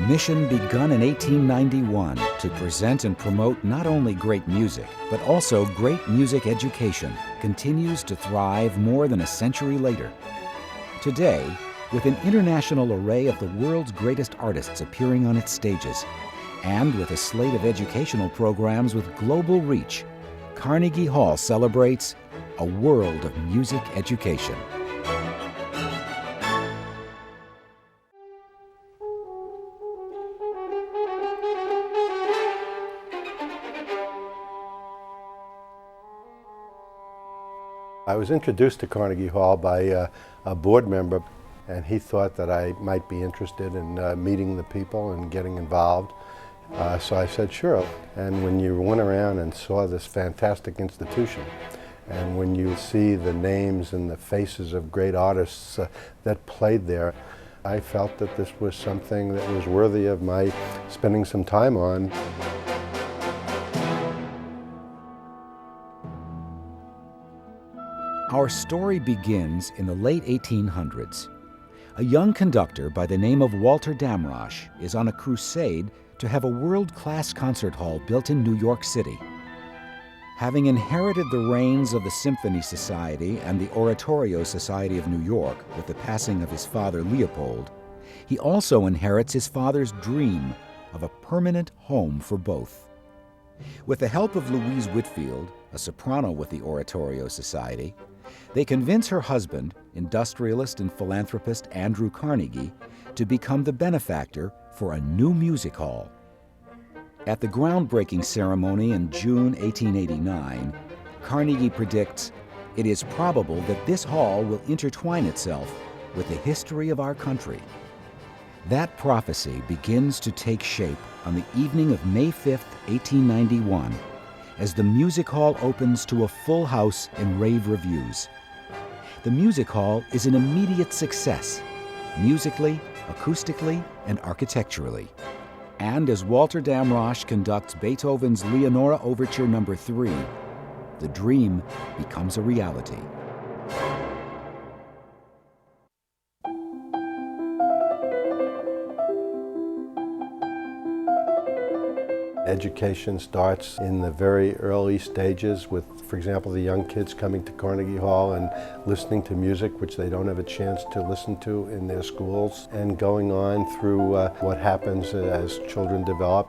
mission begun in 1891 to present and promote not only great music, but also great music education, continues to thrive more than a century later. Today, with an international array of the world's greatest artists appearing on its stages, and with a slate of educational programs with global reach, Carnegie Hall celebrates a world of music education. I was introduced to Carnegie Hall by a board member, and he thought that I might be interested in meeting the people and getting involved. So I said, sure. And when you went around and saw this fantastic institution, and when you see the names and the faces of great artists that played there, I felt that this was something that was worthy of my spending some time on. Our story begins in the late 1800s. A young conductor by the name of Walter Damrosch is on a crusade to have a world-class concert hall built in New York City. Having inherited the reins of the Symphony Society and the Oratorio Society of New York with the passing of his father Leopold, he also inherits his father's dream of a permanent home for both. With the help of Louise Whitfield, a soprano with the Oratorio Society, they convince her husband, industrialist and philanthropist Andrew Carnegie, to become the benefactor for a new music hall. At the groundbreaking ceremony in June 1889, Carnegie predicts, "It is probable that this hall will intertwine itself with the history of our country." That prophecy begins to take shape on the evening of May 5th, 1891, as the music hall opens to a full house and rave reviews. The music hall is an immediate success, musically, acoustically, and architecturally. And as Walter Damrosch conducts Beethoven's Leonora Overture No. 3, the dream becomes a reality. Education starts in the very early stages with, for example, the young kids coming to Carnegie Hall and listening to music which they don't have a chance to listen to in their schools, and going on through what happens as children develop.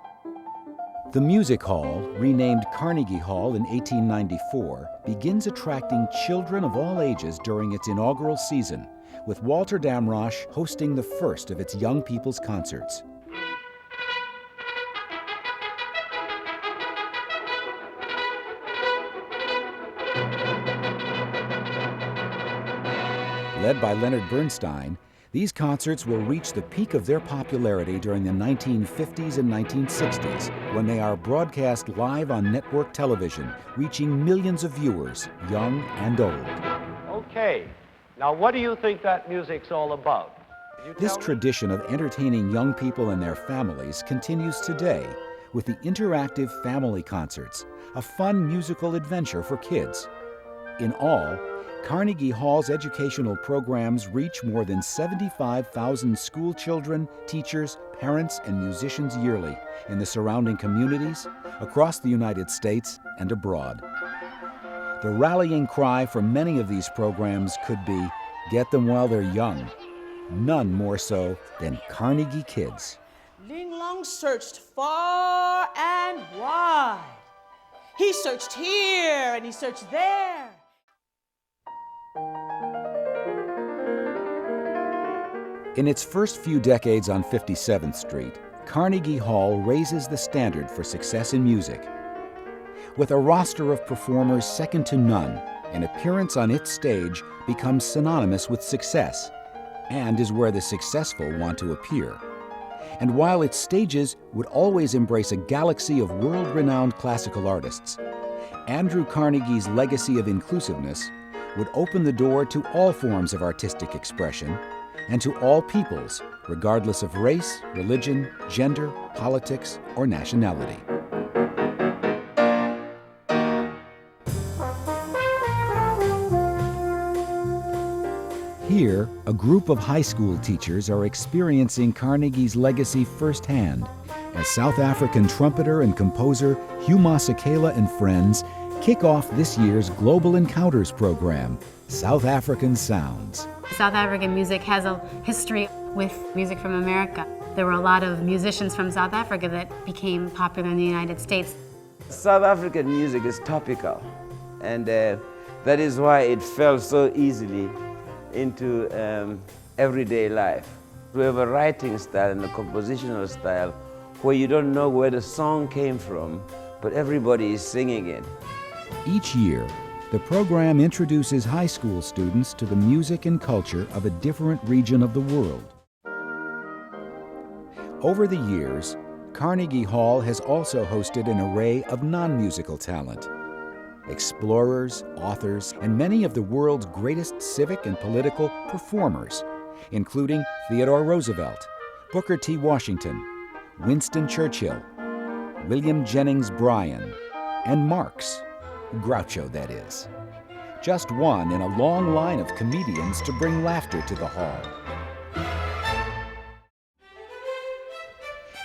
The music hall, renamed Carnegie Hall in 1894, begins attracting children of all ages during its inaugural season, with Walter Damrosch hosting the first of its Young People's Concerts. Led by Leonard Bernstein, these concerts will reach the peak of their popularity during the 1950s and 1960s, when they are broadcast live on network television, reaching millions of viewers, young and old. Okay, now what do you think that music's all about? This tradition of entertaining young people and their families continues today with the interactive family concerts, a fun musical adventure for kids. In all, Carnegie Hall's educational programs reach more than 75,000 school children, teachers, parents, and musicians yearly in the surrounding communities, across the United States, and abroad. The rallying cry for many of these programs could be, "Get them while they're young." None more so than Carnegie Kids. Ling Long searched far and wide. He searched here and he searched there. In its first few decades on 57th Street, Carnegie Hall raises the standard for success in music. With a roster of performers second to none, an appearance on its stage becomes synonymous with success, and is where the successful want to appear. And while its stages would always embrace a galaxy of world-renowned classical artists, Andrew Carnegie's legacy of inclusiveness would open the door to all forms of artistic expression and to all peoples, regardless of race, religion, gender, politics, or nationality. Here, a group of high school teachers are experiencing Carnegie's legacy firsthand as South African trumpeter and composer Hugh Masekela and friends kick off this year's Global Encounters program, South African Sounds. South African music has a history with music from America. There were a lot of musicians from South Africa that became popular in the United States. South African music is topical, and that is why it fell so easily into everyday life. We have a writing style and a compositional style where you don't know where the song came from, but everybody is singing it. Each year, the program introduces high school students to the music and culture of a different region of the world. Over the years, Carnegie Hall has also hosted an array of non-musical talent. Explorers, authors, and many of the world's greatest civic and political performers, including Theodore Roosevelt, Booker T. Washington, Winston Churchill, William Jennings Bryan, and Marx. Groucho, that is. Just one in a long line of comedians to bring laughter to the hall.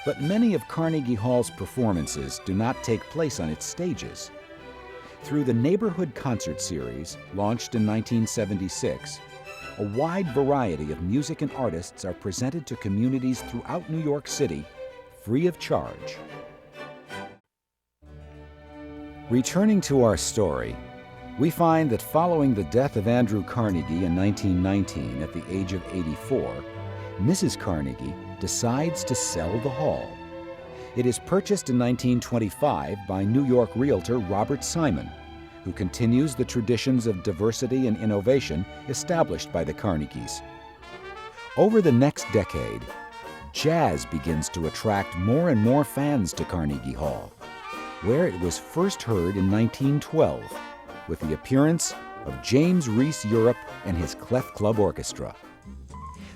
But many of Carnegie Hall's performances do not take place on its stages. Through the Neighborhood Concert Series, launched in 1976, a wide variety of music and artists are presented to communities throughout New York City, free of charge. Returning to our story, we find that following the death of Andrew Carnegie in 1919 at the age of 84, Mrs. Carnegie decides to sell the hall. It is purchased in 1925 by New York realtor Robert Simon, who continues the traditions of diversity and innovation established by the Carnegies. Over the next decade, jazz begins to attract more and more fans to Carnegie Hall, where it was first heard in 1912 with the appearance of James Reese Europe and his Clef Club Orchestra.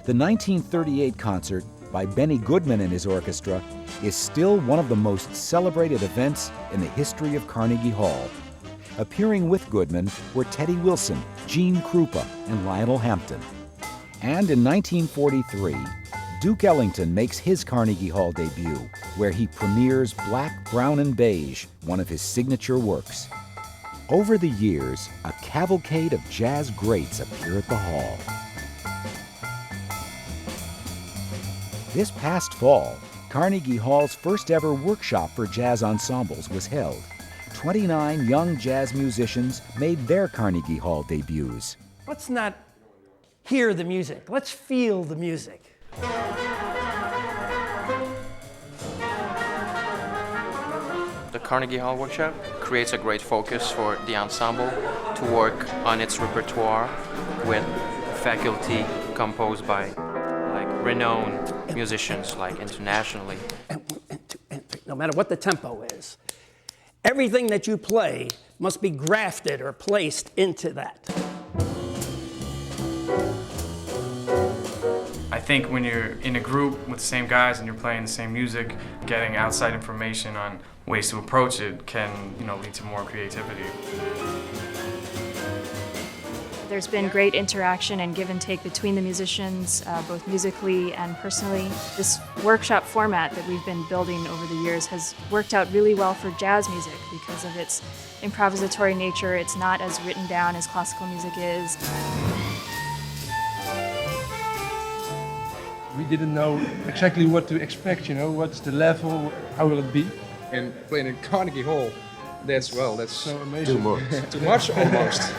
The 1938 concert by Benny Goodman and his orchestra is still one of the most celebrated events in the history of Carnegie Hall. Appearing with Goodman were Teddy Wilson, Gene Krupa, and Lionel Hampton. And in 1943, Duke Ellington makes his Carnegie Hall debut, where he premieres Black, Brown, and Beige, one of his signature works. Over the years, a cavalcade of jazz greats appear at the hall. This past fall, Carnegie Hall's first ever workshop for jazz ensembles was held. 29 young jazz musicians made their Carnegie Hall debuts. Let's not hear the music, let's feel the music. The Carnegie Hall Workshop creates a great focus for the ensemble to work on its repertoire with faculty composed by renowned musicians internationally. No matter what the tempo is, everything that you play must be grafted or placed into that. I think when you're in a group with the same guys and you're playing the same music, getting outside information on ways to approach it can, lead to more creativity. There's been great interaction and give and take between the musicians, both musically and personally. This workshop format that we've been building over the years has worked out really well for jazz music because of its improvisatory nature. It's not as written down as classical music is. We didn't know exactly what to expect, what's the level, how will it be? And playing in Carnegie Hall, that's so amazing. Too much almost.